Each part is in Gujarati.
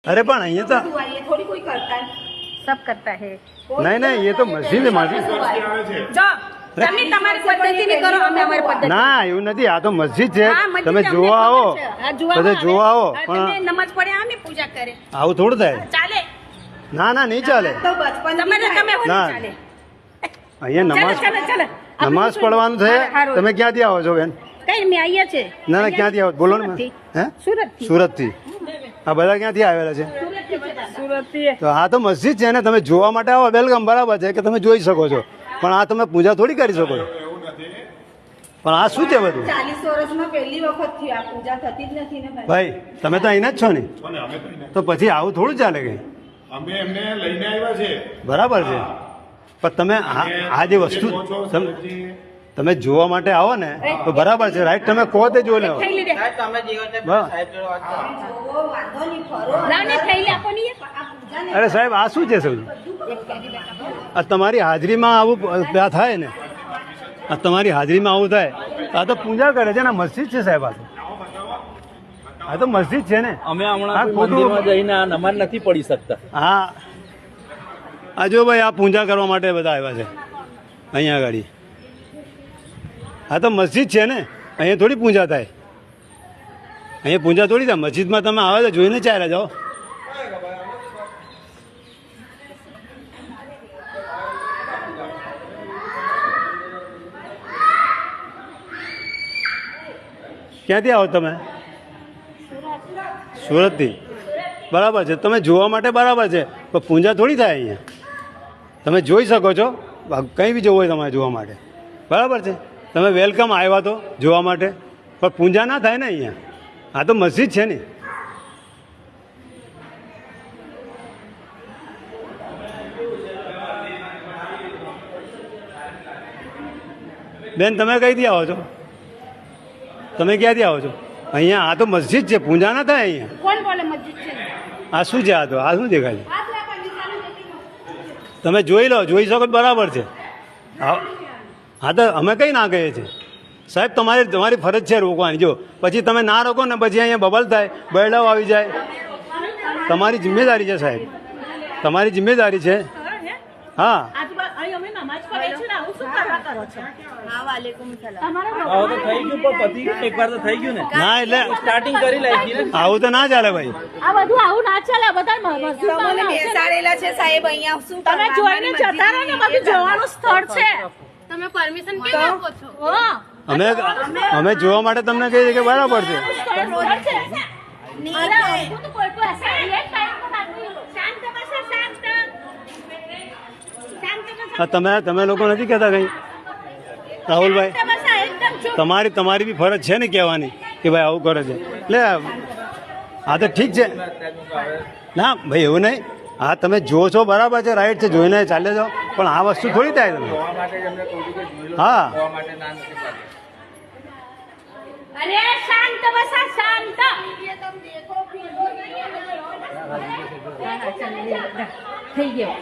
अरे पण અહીંયા તો ये थोड़ी कोई करता है, सब करता है। નહીં નહીં એ તો મસ્જિદ છે માસી જો તમે તમારી પદ્ધતિની કરો, અમે અમારી પદ્ધતિ। ના એવું નથી આ તો મસ્જિદ છે હા, મસ્જિદ તમે અમને જોવા આવો ખબર છે. હા, જોવા બધા આવે. જોવા આવો હા, પણ તમે નમાઝ પડે અમે પૂજા કરે, આવું થોડું થાય ચાલે ના ના નહીં ચાલે तो बचपन તમારે તમે હોય ના. ચાલે। અહીંયા ચાલો નમાઝ ચાલો ચાલો નમાઝ પડવાનું છે તમે ક્યાંથી આવો છો બેન કઈ મેં અહીંયા છે ના ના ક્યાંથી આવો બોલો ને સુરતથી. હે સુરતથી સુરતથી આ બધા ક્યાંથી આવેલા છે સુરતથી તો આ તો મસ્જિદ છે ને તમે જોવા માટે આવો વેલકમ બરાબર છે કે તમે જોઈ શકો છો પણ આ તમે પૂજા થોડી કરી શકો છો પણ આ શું છે બધું 40 વર્ષમાં પહેલી વખત થી આ પૂજા થતી જ નથી ને ભાઈ। ભાઈ તમે તો અહીંના જ છો ને તો પછી આવું થોડું ચાલે કે અમે એમને લઈને આવ્યા છે બરાબર છે પણ તમે આ જે વસ્તુ તમે જોવા માટે આવો ને તો બરાબર છે રાઈટ તમે કહો તે જોઈ લેવો થેલી દે બરાબર. જોવો, વાંધો નહીં, ફરો લાવને થેલી આપો ને આ પૂજાને અરે સાહેબ આ શું છે સાહેબ આ તમારી હાજરીમાં આવું ત્યાં થાય ને આ તમારી હાજરીમાં આવું થાય આ તો પૂજા કરે છે ને મસ્જિદ છે સાહેબ આ તો મસ્જિદ છે ને અમે આ હમણાં ખોટું- મંદિરમાં જઈને આ નમાઝ નથી પડી શકતા। હા આ જો ભાઈ આ પૂજા કરવા માટે બધા આવ્યા છે અહીંયા આગળ આ તો મસ્જિદ છે ને અહીંયા થોડી પૂજા થાય અહીંયા પૂજા થોડી થાય મસ્જિદમાં તમે આવે તો જોઈને ચાલ્યા જાઓ ક્યાંથી આવો તમે સુરતથી બરાબર છે તમે જોવા માટે બરાબર છે પણ પૂજા થોડી થાય અહીંયા તમે જોઈ શકો છો કંઈ બી જવું હોય તમારે જોવા માટે બરાબર છે તમે વેલકમ આવ્યા તો જોવા માટે પણ પૂજા ના થાય ને અહીંયા આ તો મસ્જિદ છે ને બેન તમે કઈથી આવો છો તમે ક્યાંથી આવો છો અહીંયા આ તો મસ્જિદ છે પૂજા ના થાય અહીંયા કોણ બોલે મસ્જિદ છે આ શું છે આ તો આ શું દેખાય છે તમે જોઈ લો જોઈ શકો તો બરાબર છે હા તો અમે કઈ ના કહીએ છીએ સાહેબ તમારી ફરજ છે રોકવાની જો પછી તમે ના રોકો ને પછી અહીંયા બબલ થાય બરડાઓ આવી જાય તમારી જિમ્મેદારી છે સાહેબ તમારી જિમ્મેદારી છે હા અમે નમાઝ પડે છે ને આવું શું કરવા કરો છો? હા, વાલેકુમ સલામ। તમારો હવે તો થઈ ગયું પણ પતી ગયું ને, એકવાર તો થઈ ગયું ને, ના એટલે સ્ટાર્ટિંગ કરી લાગી ને। આવું તો ના ચાલે ભાઈ આ બધું આવું ના ચાલે, બધા મસ્જિદમાં તમને આવશે ને. બેસાડેલા છે સાહેબ અહીંયા શું તમે કરવા? જોઈને જતા રહો ને, બધું જોવાનું સ્થળ છે। તમે પરમિશન કેમ આપો છો? હા, અમે જોવા માટે તમને કહીએ કે બરાબર છે સ્થળ છે. અરે, આવું તો કોઈ કોઈ હશે. એક ટાઈમ પર આટલું શાંત બસો, શાંત. શાંત બસો. તમે લોકો નથી કહેતા કઈ રાહુલભાઈ શાંત બસો, એકદમ ચૂપ. તમારી બી ફરજ છે ને કહેવાની કે ભાઈ આવું કરે છે એટલે હા તો ઠીક છે ના ભાઈ એવું નહીં હા તમે જો છો બરાબર છે રાઈટ છે જોઈને ચાલે જાઓ પણ આ વસ્તુ થોડી થાય તમે હા અરે શાંત બસો, શાંત. થઈ ગયો.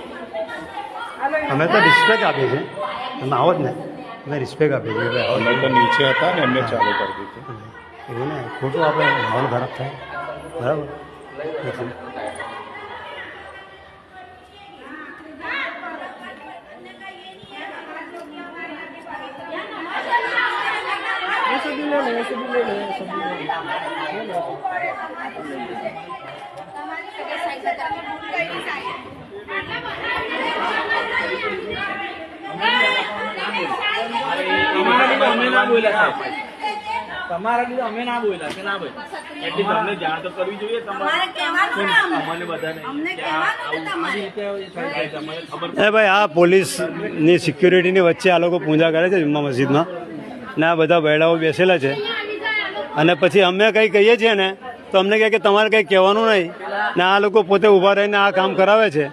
અમે તો રિસ્પેક્ટ આપીએ છીએ તમે આવો જ ને અમે રિસ્પેક્ટ આપીએ છીએ ભાઈ આવો અમે તો નીચે હતા ને એમને ચાલુ કરી દીધું એવું ને ખોટું આપણે માહોલ ખરાબ થાય બરાબર એટલે. તમારા લીધે અમે ના બોલ્યા સાહેબ, તમારા લીધે અમે ના બોલ્યા કે ના ભાઈ, એટલી તમને જાણ તો કરવી જોઈએ તમારે કહેવાનું ને અમને બધાને અમને કે આ કહેવાનું ને આવી તમારે। રીતે થાય છે, અમને ખબર એ ભાઈ આ પોલીસની સિક્યુરિટીની વચ્ચે આ લોકો પૂજા કરે છે જુમ્મા મસ્જિદમાં ને આ બધા બૈડાઓ બેસેલા છે અને પછી અમે કંઈ કહીએ છીએ ને તો અમને કહે કે તમારે કંઈ કહેવાનું નહીં ને આ લોકો પોતે ઊભા રહીને આ કામ કરાવે છે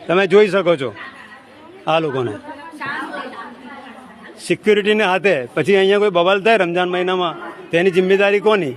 તમે જોઈ શકો છો આ લોકોને સિક્યુરિટીને હાથે પછી અહીંયા કોઈ બબાલ થાય રમજાન મહિનામાં તેની જિમ્મેદારી કોની